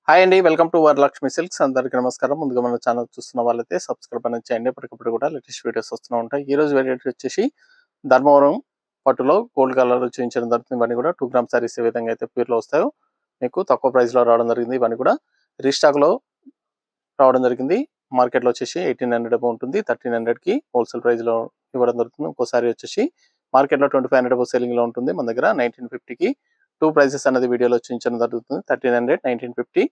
Hi అండి, welcome to Varalakshmi silks. అందరికీ నమస్కారం. ముందుగా మన ఛానల్ చూస్తున్న వాళ్ళైతే సబ్స్క్రైబ్ అనేది చేయండి. ఎప్పటికప్పుడు కూడా లేటెస్ట్ వీడియోస్ వస్తూ ఉంటాయి. ఈ రోజు వెరైటీ వచ్చేసి ధర్మవరం పట్టులో గోల్డ్ కలర్ చూపించడం జరుగుతుంది. ఇవన్నీ కూడా 2 గ్రామ్ సారీస్ ఏ విధంగా అయితే ప్యూర్లో వస్తాయో మీకు తక్కువ ప్రైస్ లో రావడం జరిగింది. ఇవన్నీ కూడా రీస్టాక్ లో రావడం జరిగింది. మార్కెట్ లో వచ్చేసి 1800 ఉంటుంది. 1300 కి హోల్సేల్ ప్రైస్ లో ఇవ్వడం జరుగుతుంది. ఇంకోసారి వచ్చేసి మార్కెట్ లో 2500 సెల్లింగ్ లో ఉంటుంది. మన దగ్గర 1950 కి 2 ప్రైసెస్ అనేది వీడియోలో చూపించడం జరుగుతుంది. 1300, 1950.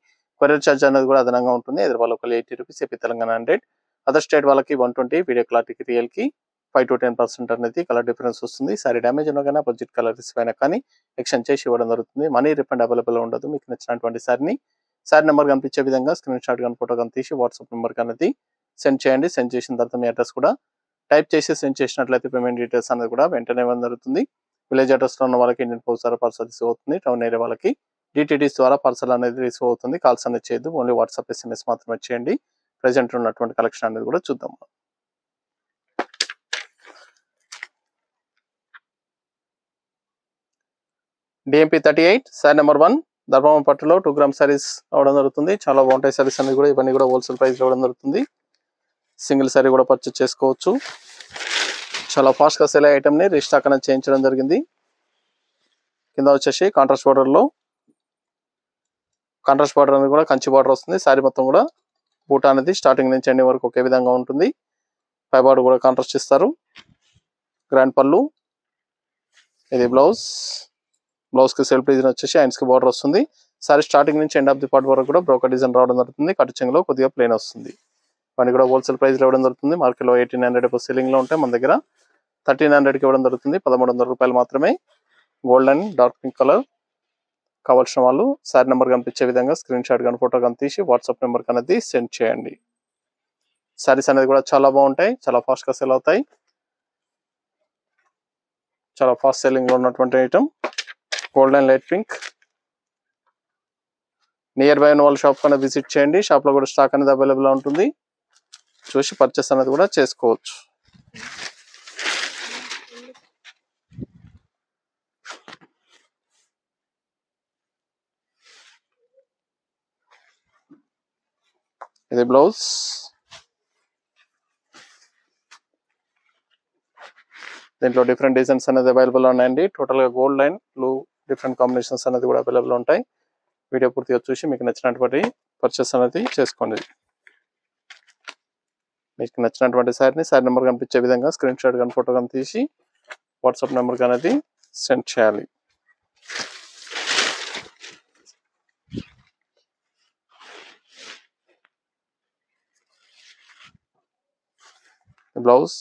కొరియర్ ఛార్జ్ అనేది కూడా అదనంగా ఉంటుంది. ఎదురు ఒక 80 rupees, AP Telangana 100. Other state వాళ్ళకి 120. వీడియో క్లారిటీకి రియల్ కి 5 to 10% అనేది కలర్ డిఫరెన్స్ వస్తుంది. సారీ డ్యామేజ్ ఉన్నా కానీ బడ్జెట్ కలర్స్ పైన కానీ ఎక్స్చేంజ్ చేసి ఇవ్వడం జరుగుతుంది. మనీ రిఫండ్ అవైలబుల్ ఉండదు. మీకు నచ్చినటువంటి సారీ నెంబర్ కనిపించే విధంగా స్క్రీన్ షాట్ కానీ ఫోటో కానీ తీసి వాట్సాప్ నెంబర్ అనేది సెండ్ చేయండి. సెండ్ చేసిన తర్వాత మీ అడ్రస్ కూడా టైప్ చేసి సెండ్ చేసినట్లయితే పేమెంట్ డీటెయిల్స్ అనేది కూడా వెంటనే ఇవ్వడం జరుగుతుంది. విలేజ్ అడ్రస్ లో ఉన్న వాళ్ళకి ఇండియన్ పోస్ట్ ద్వారా పార్సల్ రిసీవ్ అవుతుంది. టౌన్ ఏరియా వాళ్ళకి డిటిడిస్ ద్వారా పార్సల్ అనేది రిసీవ్ అవుతుంది. కాల్స్ అనేది చేయొద్దు, ఓన్లీ వాట్సాప్ SMS మాత్రమే చేయండి. ప్రెసెంట్ ఉన్నటువంటి కలెక్షన్ అనేది కూడా చూద్దాం. DMP 38 సారీ నెంబర్ 1 ధర్మవరం పట్టులో 2 గ్రామ్ సారీస్ అవడం జరుగుతుంది. చాలా బాగుంటాయి సారీస్ అనేది కూడా. ఇవన్నీ కూడా హోల్సేల్ ప్రైస్ ఇవ్వడం జరుగుతుంది. సింగిల్ సారీ కూడా పర్చేస్ చేసుకోవచ్చు. చాలా ఫాస్ట్ గా సేల్ అయ్యే ఐటమ్ ని రీస్టాక్ అనేది చేయించడం జరిగింది. కింద వచ్చేసి కాంట్రాస్ట్ బార్డర్ అనేది కూడా కంచి బార్డర్ వస్తుంది. సారీ మొత్తం కూడా బూటా అనేది స్టార్టింగ్ నుంచి ఎండింగ్ వరకు ఒకే విధంగా ఉంటుంది. పై బార్డర్ కూడా కాంట్రాస్ట్ ఇస్తారు. గ్రాండ్ పళ్ళు, ఇది బ్లౌజ్ కి సెల్ఫ్ డిజైన్ వచ్చేసి హ్యాండ్స్ కి బార్డర్ వస్తుంది. సారీ స్టార్టింగ్ నుంచి ఎండ్ ఆఫ్ ది పార్ట్ వరకు కూడా బ్రోకర్ డిజైన్ రావడం జరుగుతుంది. కట్ చెంగ్ లో కొద్దిగా ప్లేన్ వస్తుంది. ఇవన్నీ కూడా హోల్సేల్ ప్రైస్ లో ఇవ్వడం జరుగుతుంది. మార్కెట్ లో 1800 సెల్లింగ్ లో ఉంటాయి. మన దగ్గర 1300 కి ఇవ్వడం జరుగుతుంది. 1300 రూపాయలు మాత్రమే. Gold and dark pink colour కావాల్సిన వాళ్ళు సారీ నెంబర్ కనిపించే విధంగా స్క్రీన్ షాట్ కానీ ఫోటో కానీ తీసి వాట్సాప్ నెంబర్ అనేది సెండ్ చేయండి. సారీస్ అనేది కూడా చాలా బాగుంటాయి. చాలా ఫాస్ట్ గా సెల్ అవుతాయి. చాలా ఫాస్ట్ సెల్లింగ్ లో ఉన్నటువంటి item gold and light pink. Near by ఉన్న వాళ్ళ షాప్ కన్నా విజిట్ చేయండి. షాప్ లో కూడా స్టాక్ అనేది అవైలబుల్ ఉంటుంది. చూసి పర్చేస్ అనేది కూడా చేసుకోవచ్చు. ఇది బ్లౌజ్, దీంట్లో డిఫరెంట్ డిజైన్స్ అనేది అవైలబుల్ ఉన్నాయండి. టోటల్ గా gold and blue different combinations అనేది కూడా అవైలబుల్ ఉంటాయి. వీడియో పూర్తిగా చూసి మీకు నచ్చినటువంటి పర్చేస్ అనేది చేసుకోండి. మీకు నచ్చినటువంటి సారీ నెంబర్ కనిపించే విధంగా స్క్రీన్ షాట్ కానీ ఫోటో కానీ తీసి వాట్సాప్ నెంబర్ అనేది సెండ్ చేయాలి. Blouse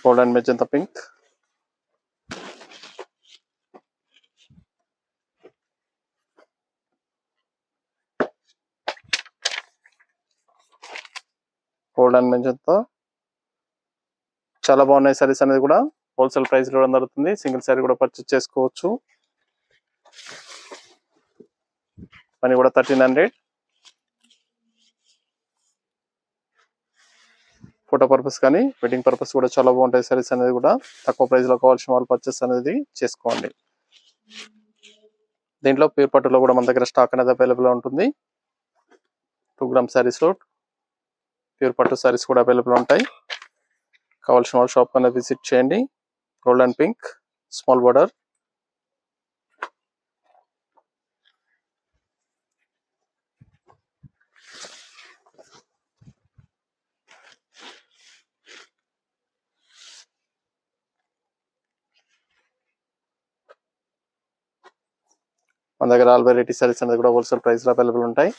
gold and magenta pink, gold and magenta చాలా బాగున్నాయి సారీస్ అనేది కూడా. హోల్సేల్ ప్రైస్ లో జరుగుతుంది. సింగిల్ సారీ కూడా పర్చేస్ చేసుకోవచ్చు. అని కూడా 1300. ఫోటో పర్పస్ కానీ వెడ్డింగ్ పర్పస్ కూడా చాలా బాగుంటాయి సారీస్ అనేది కూడా. తక్కువ ప్రైస్ లో కావాల్సిన వాళ్ళు పర్చేస్ అనేది చేసుకోండి. దీంట్లో ప్యూర్ పట్టులో కూడా మన దగ్గర స్టాక్ అనేది అవైలబుల్ ఉంటుంది. 2 గ్రామ్ సారీస్ లో ప్యూర్ పట్టు సారీస్ కూడా అవైలబుల్ ఉంటాయి. కావాల్సిన వాళ్ళు షాప్ అనేది విజిట్ చేయండి. Gold and pink small border, మన దగ్గర ఆల్ వెరైటీ సారీస్ అనేది కూడా హోల్సేల్ ప్రైస్ లో అవైలబుల్ ఉంటాయి.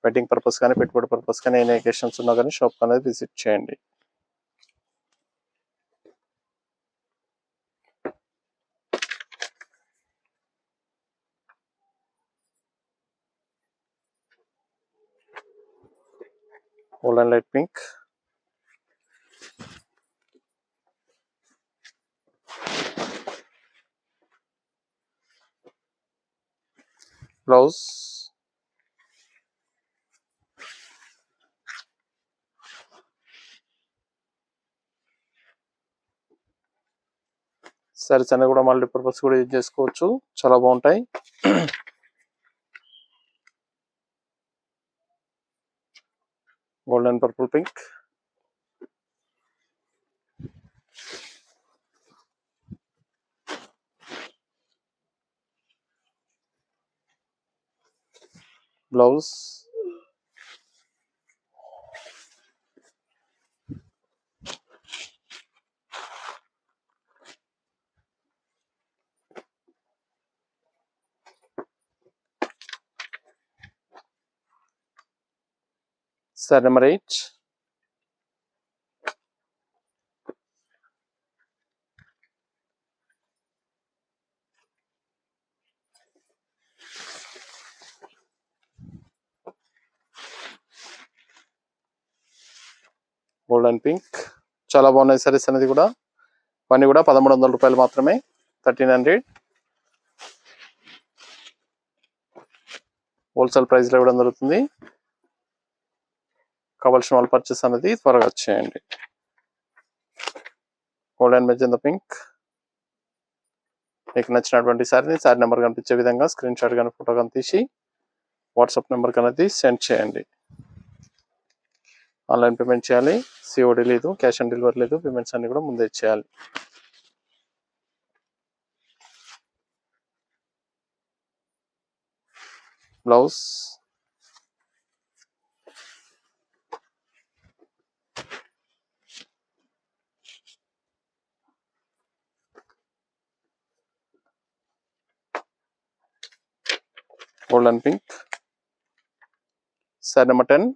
వెడ్డింగ్ పర్పస్ కానీ పెట్టుబడి పర్పస్ కానీ ఎన్ని అకేషన్స్ ఉన్నా కానీ షాప్ అనేది విజిట్ చేయండి. Gold and light pink, blouse saris అనేది కూడా మల్టీపర్పస్ కూడా యూజ్ చేసుకోవచ్చు. చాలా బాగుంటాయి. Gold and purple pink, blouse, sorry number 8, gold and pink. చాలా బాగున్నాయి సారీస్ అనేది కూడా. ఇవన్నీ కూడా 1300 రూపాయలు మాత్రమే, 1300 హోల్సేల్ ప్రైస్లో ఇవ్వడం జరుగుతుంది. కావాల్సిన వాళ్ళు పర్చేస్ అనేది త్వరగా చేయండి. Gold and magenta pink. మీకు నచ్చినటువంటి సారీ నెంబర్ కనిపించే విధంగా స్క్రీన్ షాట్ కానీ ఫోటో కానీ తీసి వాట్సాప్ నెంబర్ అనేది సెండ్ చేయండి. ఆన్లైన్ పేమెంట్ చేయాలి, సిఓడి లేదు, క్యాష్ ఆన్ డెలివరీ లేదు. పేమెంట్స్ అన్ని కూడా ముందే చేయాలి. Blouse, gold and pink. Sorry number 10,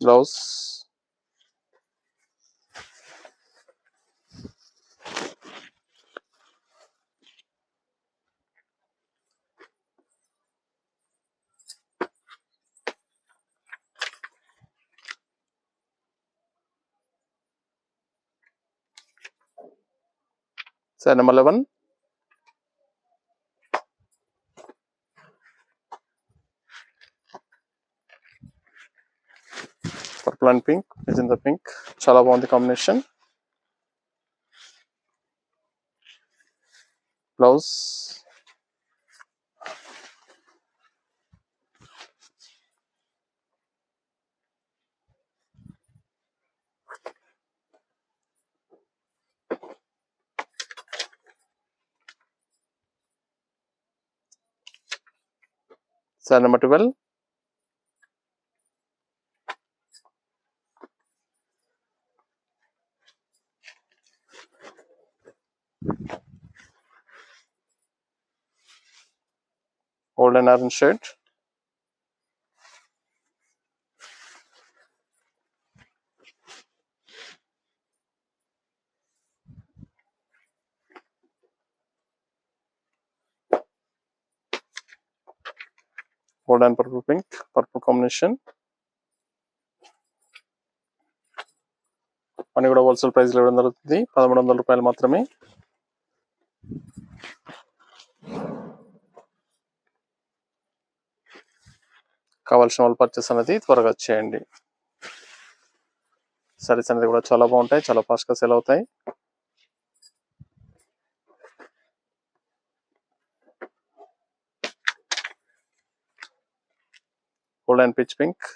blouse, sorry number 11, purple and pink, magenta pink. చాలా బాగుంది combination. Blouse, sorry number 12, golden orange shade. Gold and purple pink, purple combination. అన్ని కూడా wholesale ప్రైస్లో ఇవ్వడం జరుగుతుంది, 1300 రూపాయలు మాత్రమే. కావాల్సిన వాళ్ళు పర్చేస్ అనేది త్వరగా చేయండి. సారీస్ అనేది కూడా చాలా బాగుంటాయి, చాలా ఫాస్ట్గా సేల్ అవుతాయి. Gold and pitch pink.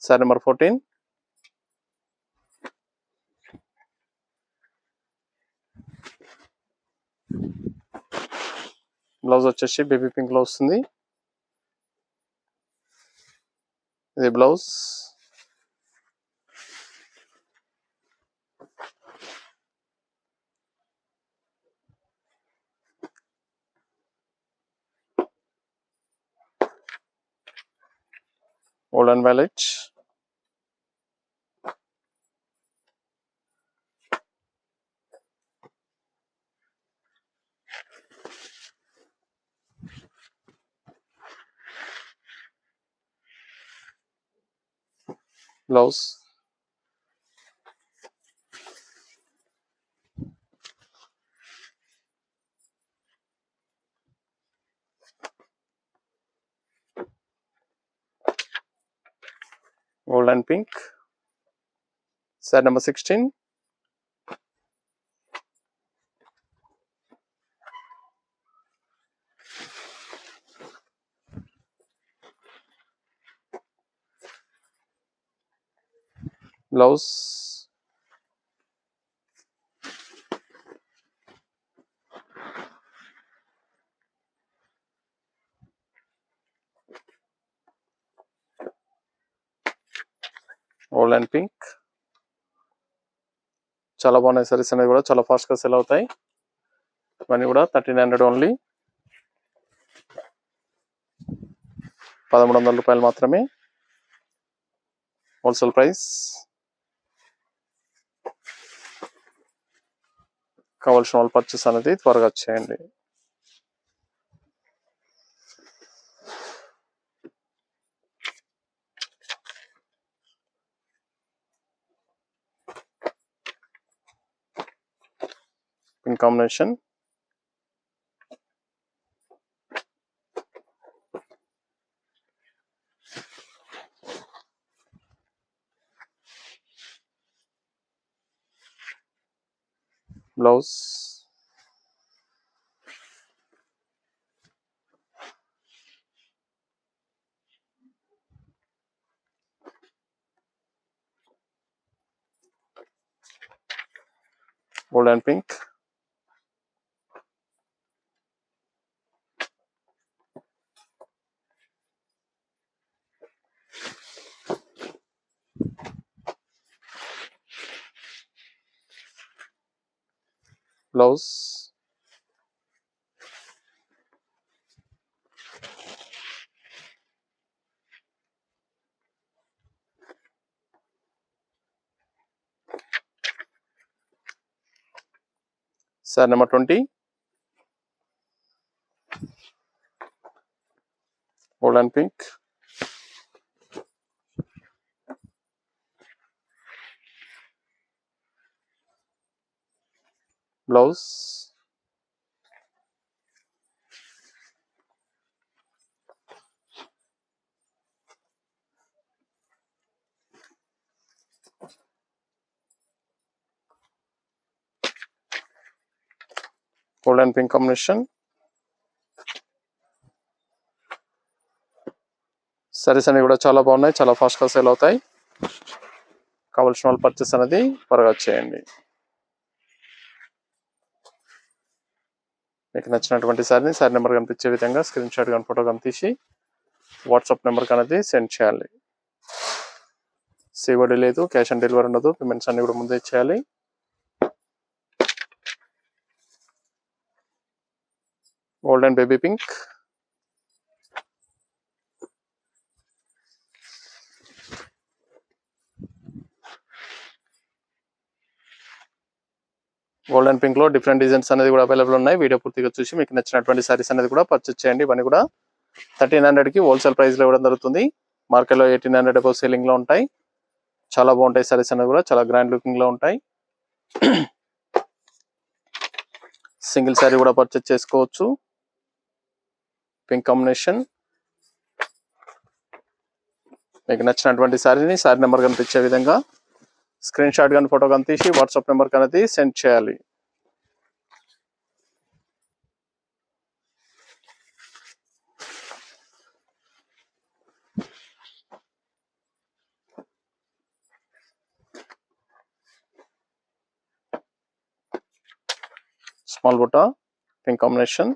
Sorry number 14, blouse వచ్చేసి బేబీ పింక్ లో వస్తుంది. ఇది blouse, gold and violet. Blouse, gold and pink. Sari number 16. Blouse gold and pink. చాలా బాగున్నాయి సారీస్ అనేది కూడా చాలా ఫాస్ట్గా సెల్ అవుతాయి. ఇవన్నీ కూడా 1300 ఓన్లీ. 1300 రూపాయలు మాత్రమే హోల్సేల్ ప్రైస్. కావాల్సిన వాళ్ళు పర్చేస్ అనేది త్వరగా చేయండి. Pink combination. Blouse gold and pink. Blouse sari number 20. Gold and pink. Blouse gold and pink combination. Saris అనేవి కూడా చాలా బాగున్నాయి, చాలా ఫాస్ట్గా సేల్ అవుతాయి. కావాల్సిన వాళ్ళు పర్చేస్ అనేది త్వరగా చేయండి. మీకు నచ్చినటువంటి సారీ నెంబర్ కనిపించే విధంగా స్క్రీన్ షాట్ కానీ ఫోటో కానీ తీసి వాట్సాప్ నెంబర్కి అనేది సెండ్ చేయాలి. సిఓడి లేదు, క్యాష్ ఆన్ డెలివరీ ఉండదు. పేమెంట్స్ అన్ని కూడా ముందే చేయాలి. Gold and baby pink. Gold and pink లో డిఫరెంట్ డిజైన్స్ అనేది కూడా అవైలబుల్ ఉన్నాయి. వీడియో పూర్తిగా చూసి మీకు నచ్చినటువంటి సారీస్ అనేది కూడా పర్చేస్ చేయండి. ఇవన్నీ కూడా 1300కి హోల్సేల్ ప్రైస్ లో ఇవ్వడం జరుగుతుంది. మార్కెట్లో 1800 అబౌవ్ సేలింగ్ లో ఉంటాయి. చాలా బాగుంటాయి సారీస్ అనేది కూడా, చాలా గ్రాండ్ లుకింగ్ లో ఉంటాయి. సింగిల్ సారీ కూడా పర్చేస్ చేసుకోవచ్చు. Pink combination. మీకు నచ్చినటువంటి సారీ నెంబర్ కనిపించే విధంగా స్క్రీన్ షాట్ కానీ ఫోటో కానీ తీసి వాట్సాప్ నెంబర్ అనేది సెండ్ చేయాలి. స్మాల్ బుట్ట pink combination.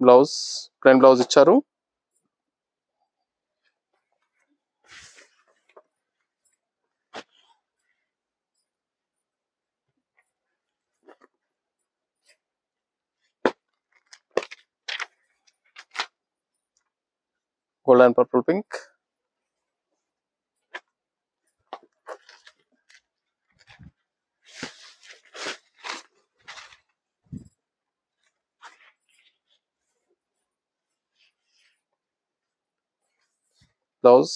Blouse plain blouse ఇచ్చారు. Gold and purple pink. Blouse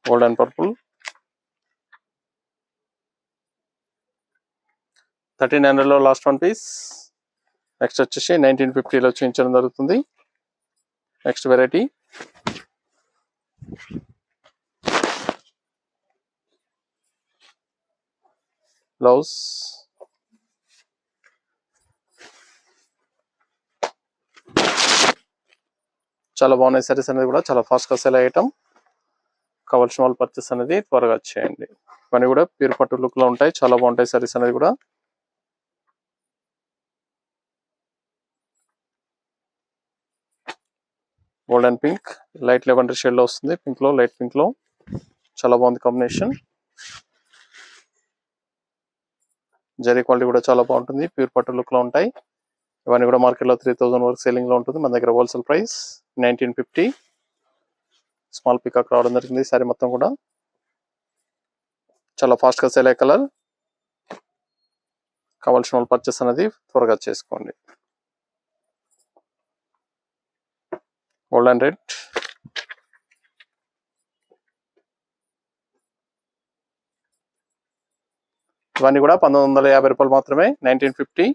gold and purple 1300 last one piece. Next వచ్చేసి 1950 చూపించడం జరుగుతుంది. నెక్స్ట్ వెరైటీ బ్లౌజ్ చాలా బాగున్నాయి సారీస్ అనేది కూడా చాలా ఫాస్ట్గా సెల్ అయ్యటం. కావాల్సిన వాళ్ళు పర్చేస్ అనేది త్వరగా చేయండి. ఇవన్నీ కూడా ప్యూర్ పట్టు లుక్ లో ఉంటాయి. చాలా బాగుంటాయి సారీస్ అనేది కూడా. Gold and pink light lavender shade లో వస్తుంది. పింక్ లో లైట్ పింక్ లో చాలా బాగుంది కాంబినేషన్. జరీ క్వాలిటీ కూడా చాలా బాగుంటుంది. ప్యూర్ పట్టు లుక్ లో ఉంటాయి. ఇవన్నీ కూడా మార్కెట్లో 3000 వరకు సేలింగ్ లో ఉంటుంది. మన దగ్గర హోల్సేల్ ప్రైస్ 1950. స్మాల్ పికాక్ రావడం జరిగింది. సారీ మొత్తం కూడా చాలా ఫాస్ట్ గా సేల్ అయ్యే కలర్. కావాల్సిన వాళ్ళు పర్చేస్ అనేది త్వరగా చేసుకోండి. గోల్డ్ అండ్ రెడ్ ఇవన్నీ కూడా 1950 రూపాయలు మాత్రమే. 1950.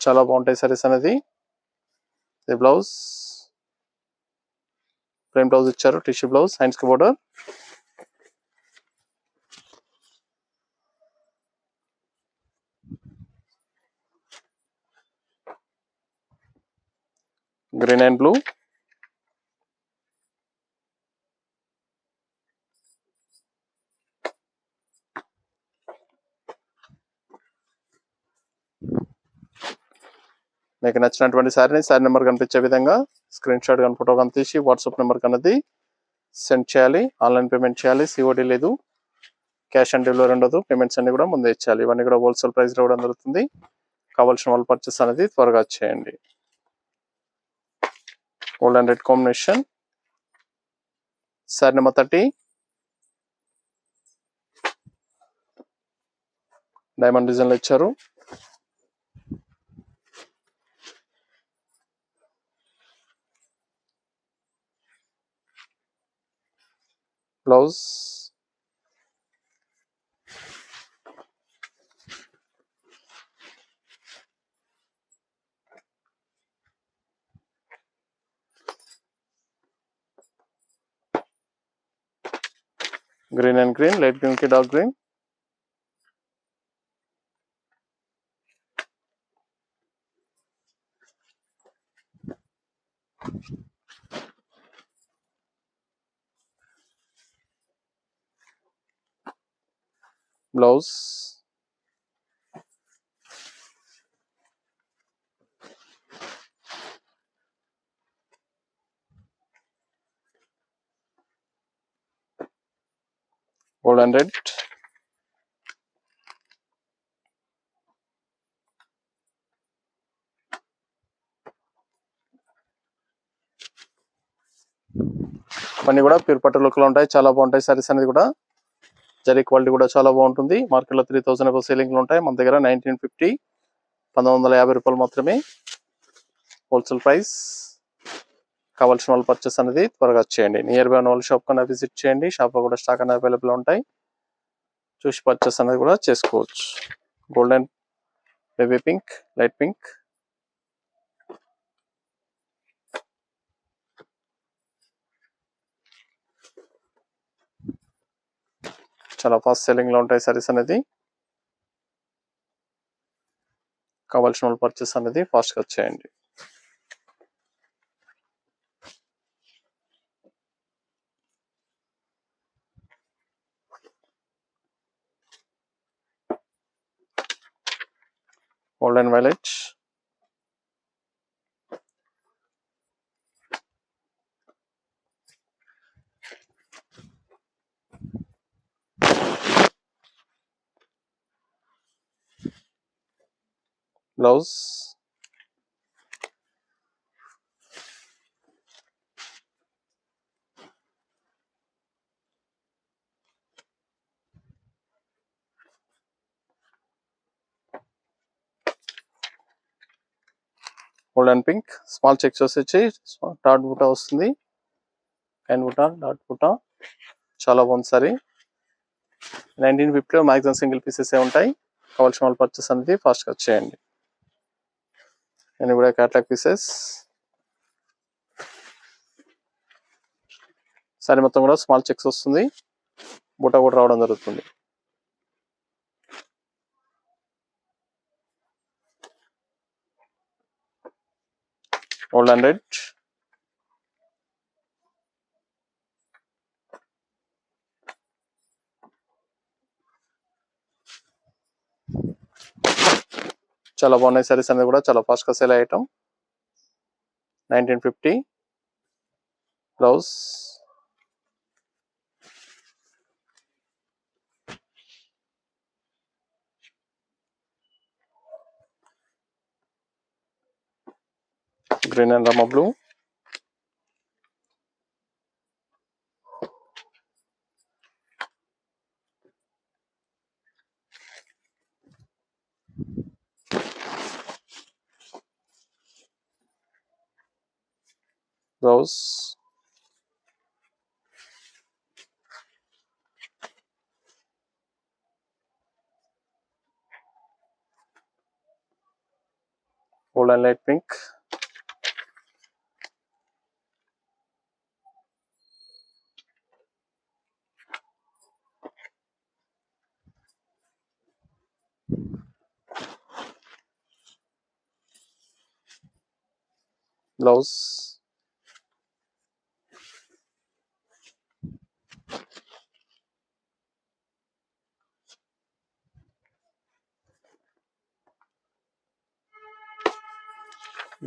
చాలా బాగుంటాయి సారీస్ అనేది. ఇది బ్లౌజ్ ప్లెయిన్ బ్లౌజ్ ఇచ్చారు. టిష్యూ బ్లౌజ్ హ్యాండ్స్ కి బోర్డర్. గ్రీన్ అండ్ బ్లూ మీకు నచ్చినటువంటి శారీ నెంబర్ కనిపించే విధంగా స్క్రీన్ షాట్ కానీ ఫోటో కానీ తీసి వాట్సాప్ నెంబర్ కన్నది సెండ్ చేయాలి. ఆన్లైన్ పేమెంట్ చేయాలి. సిఓడి లేదు, క్యాష్ ఆన్ డెలివరీ ఉండదు. పేమెంట్స్ అన్ని కూడా ముందే ఇచ్చాలి. ఇవన్నీ కూడా హోల్సేల్ ప్రైస్ ఇవ్వడం జరుగుతుంది. కావాల్సిన వాళ్ళు పర్చేస్ అనేది త్వరగా చేయండి. Gold and red combination. Sari number 30 diamond design లో ఇచ్చారు. Blouse green and green light green కి dark green. Blouse gold and red అన్నీ కూడా ప్యూర్ పట్టు లుక్ లో ఉంటాయి. చాలా బాగుంటాయి సారీస్ అనేది కూడా. జరీ క్వాలిటీ కూడా చాలా బాగుంటుంది. మార్కెట్లో 3000 అబౌవ్ సేలింగ్ లో ఉంటాయి. మన దగ్గర 1950 1950 రూపాయలు మాత్రమే హోల్సేల్ ప్రైస్. కావాల్సిన వాళ్ళు పర్చేస్ అనేది త్వరగా చేయండి. నియర్ బై ఉన్న వాళ్ళు షాప్ కన్నా విజిట్ చేయండి. షాప్ లో కూడా స్టాక్ అనేది అవైలబుల్ ఉంటాయి. చూసి పర్చేస్ అనేది కూడా చేసుకోవచ్చు. Golden baby pink light pink చాలా ఫాస్ట్ సెల్లింగ్ లో ఉంటాయి సారీస్ అనేది. కావాల్సిన వాళ్ళు పర్చేస్ అనేది ఫాస్ట్ గా చేయండి. Golden violet blouse gold and pink small checks వచ్చి డాట్ బూటా వస్తుంది, కైన్ బూటా, డాట్ బూటా, చాలా బాగుంది సారీ. 1950 మ్యాక్సిమం సింగిల్ పీసెస్ ఉంటాయి. కావాల్సిన వాళ్ళు పర్చేస్ అనేది ఫాస్ట్గా వచ్చేయండి. నేను కూడా క్యాట్లాగ్ పీసెస్ సారీ మొత్తం కూడా స్మాల్ చెక్స్ వస్తుంది, బూటా కూడా రావడం జరుగుతుంది. గోల్డ్ అండ్ రెడ్, చాలా బాగున్నాయి సారీస్ అనేది కూడా చాలా ఫాస్ట్ గా సేల్ అయ్యటం. 1950 బ్లౌజ్, గ్రీన్ అండ్ రమ blue, blouse, gold and light pink, blouse,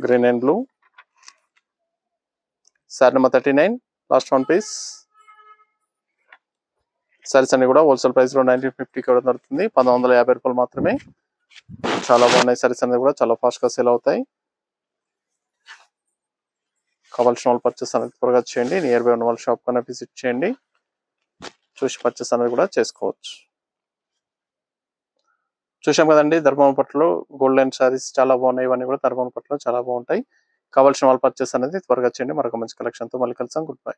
green and blue. Sari number 39 last one piece. Saris అన్ని కూడా హోల్సేల్ ప్రైస్ లో 1950 కూడా దొరుకుతుంది, 1150 రూపాయలు మాత్రమే. చాలా బాగున్నాయి సారీస్ అనేది కూడా చాలా ఫాస్ట్ గా సేల్ అవుతాయి. కావాల్సిన వాళ్ళు పర్చేస్ అనేది త్వరగా చేయండి. నియర్ బై ఉన్న వాళ్ళ షాప్ కన్నా విజిట్ చేయండి, చూసి పర్చేస్ అనేది కూడా చేసుకోవచ్చు. చూసాం కదండి, ధర్మవరం పట్టులో గోల్డ్ అండ్ సారీస్ చాలా బాగున్నాయి. ఇవన్నీ కూడా ధర్మవరం పట్టులో చాలా బాగుంటాయి. కావాల్సిన వాళ్ళు పర్చేస్ అనేది త్వరగా చేయండి. మరొక మంచి కలెక్షన్ తో మళ్ళీ కలుద్దాం. Good bye.